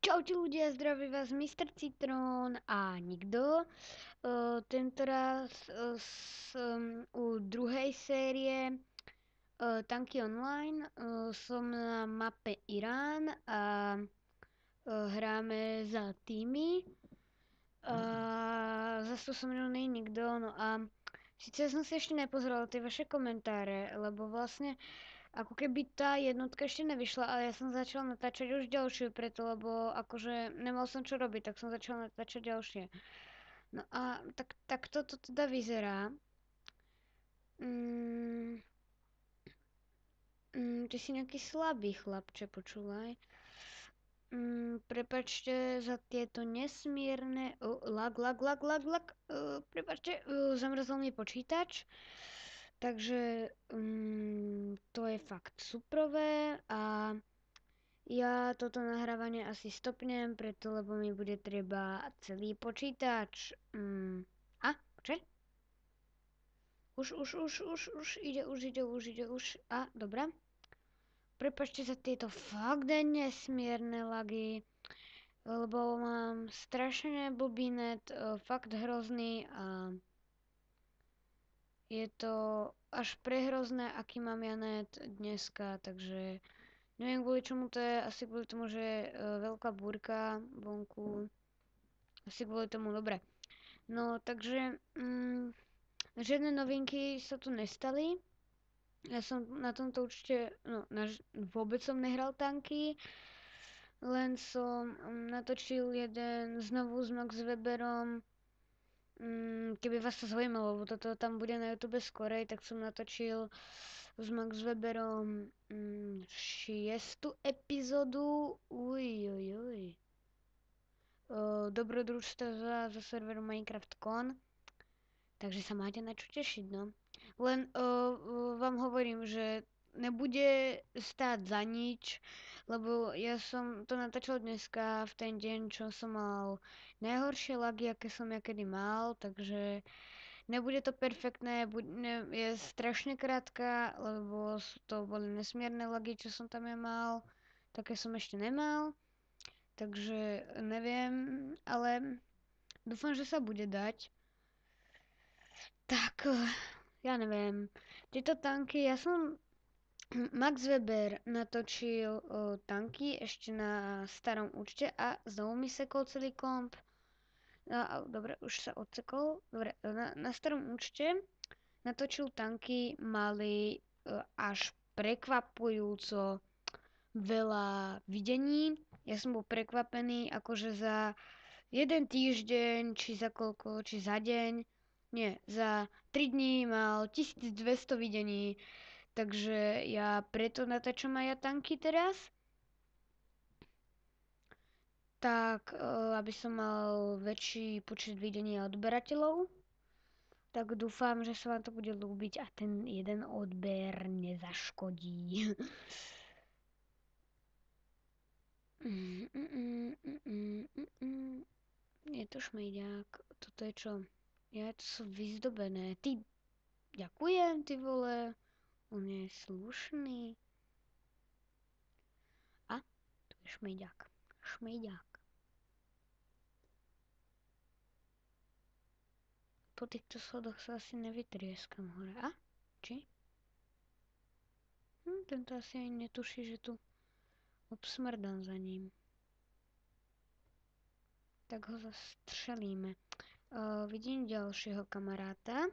Čaute ľudia, zdraví vás Mr. Citron a nikto. Tentoraz u druhej série Tanky Online som na mape Irán a hráme za týmy. A zase tu so mnou nie je nikto, no a síce som si ešte nepozeral tie vaše komentáre, lebo vlastne ako keby tá jednotka ešte nevyšla, ale ja som začala natáčať už ďalšiu preto, lebo akože nemal som čo robiť, tak som začala natáčať ďalšie. No a tak toto teda vyzerá. Mm, ty si nejaký slabý chlapče, počúvaj. Prepačte za tieto nesmierne... lag. Prepačte, zamrzol mi počítač. Takže to je fakt suprové a ja toto nahrávanie asi stopnem, preto lebo mi bude treba celý počítač. A? Čo? Už. A, dobra. Prepačte za tieto fakt nesmierne lagy, lebo mám strašne blbý net, fakt hrozný a je to až prehrozné, aký mám ja net dneska, takže neviem kvôli čomu to je, asi kvôli tomu, že je veľká búrka vonku, asi kvôli tomu, dobre. No, takže žiadne novinky sa tu nestali. Ja som na tomto určite, vôbec som nehral tanky, len som natočil jeden znovu s Max Weberom. Keby vás to zaujímalo, lebo toto tam bude na YouTube skorej, tak som natočil s Max Weberom 6. epizódu. Uj. Dobrodružstva zo serveru Minecraft.com. Takže sa máte na čo tešiť, no. Len vám hovorím, že nebude stáť za nič, lebo ja som to natáčal dneska v ten deň, čo som mal najhoršie lagy, aké som ja kedy mal, takže nebude to perfektné, je strašne krátka, lebo to boli nesmierne lagy, čo som tam ja mal, také som ešte nemal, takže neviem, ale dúfam, že sa bude dať. Tak, ja neviem. Tieto tanky, ja som Max Weber natočil tanky ešte na starom účte a znovu mi sekol celý komp. No, dobre, už sa odsekol. Dobre, na starom účte natočil tanky, mali až prekvapujúco veľa videní. Ja som bol prekvapený, akože za jeden týždeň, či za koľko, či za deň. Nie, za 3 dní mal 1200 videní, takže ja preto natáčam aj ja tanky teraz. Tak, aby som mal väčší počet videní a odberateľov. Tak dúfam, že sa vám to bude ľúbiť a ten jeden odber nezaškodí. Je to šmejdák. Toto je čo? Ja, to sú vyzdobené. Ty, ďakujem, ty vole. On je slušný. A, tu je šmejdák. Šmejdák. Po týchto schodoch sa asi nevytrieskam hore. A? Či? Tento asi ani netuší, že tu obsmrdám za ním. Tak ho zastrelíme. Vidím ďalšieho kamaráta.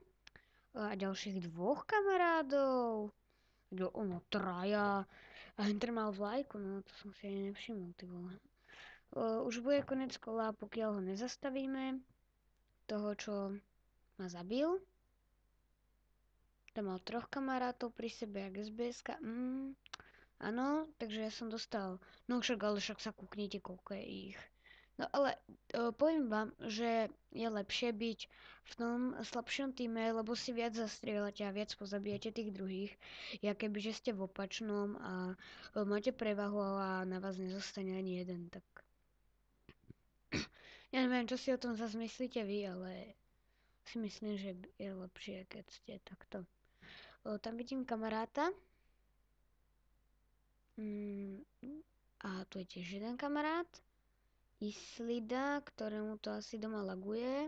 A ďalších dvoch kamarádov. Ono, traja. A Hunter mal vlajku, no to som si ani nevšimol, ty vole. Už bude konec kola, pokiaľ ho nezastavíme. Toho, čo ma zabil. Tam mal 3 kamarátov pri sebe, jak SBS-ka. Áno, takže ja som dostal. No ale však sa kúknite, koľko je ich. No ale poviem vám, že je lepšie byť v tom slabšom týme, lebo si viac zastrieľate a viac pozabijete tých druhých, ja keby že ste v opačnom a máte prevahu a na vás nezostane ani jeden, tak ja neviem, čo si o tom zase myslíte vy, ale si myslím, že je lepšie, keď ste takto. Tam vidím kamaráta. A tu je tiež jeden kamarát. Islida, ktorému to asi doma laguje,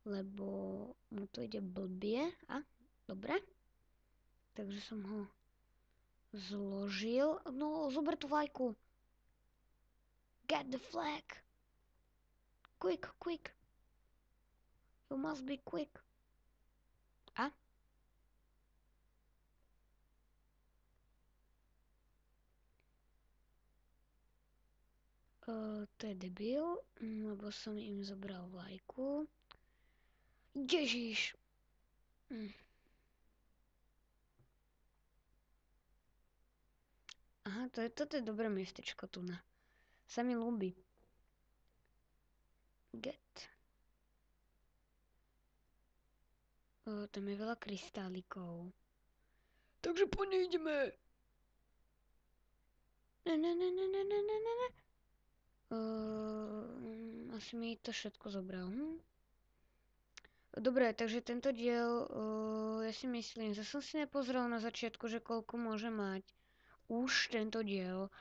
lebo mu to ide blbie. A, dobre. Takže som ho zložil. No, zober tú vlajku. Get the flag. Quick, quick. You must be quick. A? To je debil, lebo som im zobral vlajku. Ježiš. Aha, toto je dobré miestečko tu na. Sa mi ľúbi. Get. Tam je veľa kristálikov. Takže po nej ideme. Ne. Asi mi to všetko zobral. Dobre, takže tento diel, ja si myslím, že som si nepozrel na začiatku, že koľko môže mať už tento diel.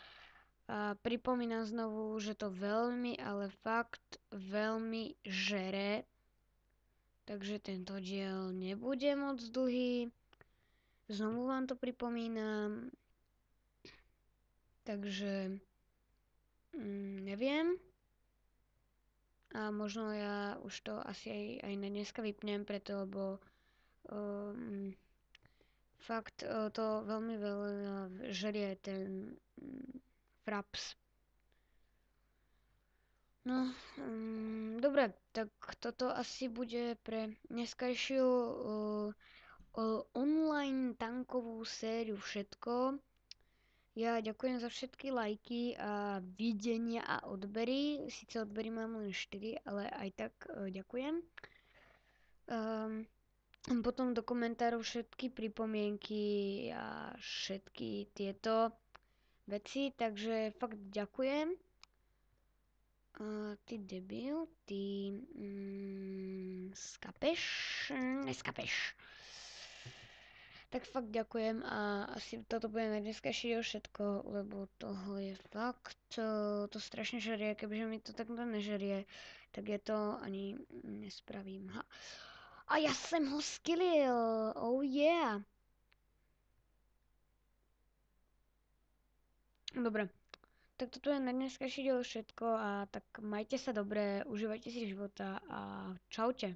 A pripomínam znovu, že to veľmi, ale fakt veľmi žere. Takže tento diel nebude moc dlhý. Znovu vám to pripomínam. Takže neviem. A možno ja už to asi aj na dneska vypnem, preto lebo fakt to veľmi veľa žerie ten fraps. No, dobre, tak toto asi bude pre dneskajšiu online tankovú sériu všetko. Ja ďakujem za všetky lajky a videnia a odbery. Sice odbery mám len 4, ale aj tak ďakujem. Potom do komentárov všetky pripomienky a všetky tieto veci, takže fakt ďakujem. Ty debil, ty skapeš? Neskapeš. Tak fakt ďakujem a asi toto bude na dneskajší diel všetko, lebo toho je fakt, to strašne žerie, kebyže mi to takto nežerie, tak ja to ani nespravím. Ha. A ja som ho skillil, oh yeah. Dobre, tak toto je na dneskajší diel všetko a tak majte sa dobre, užívajte si života a čaute.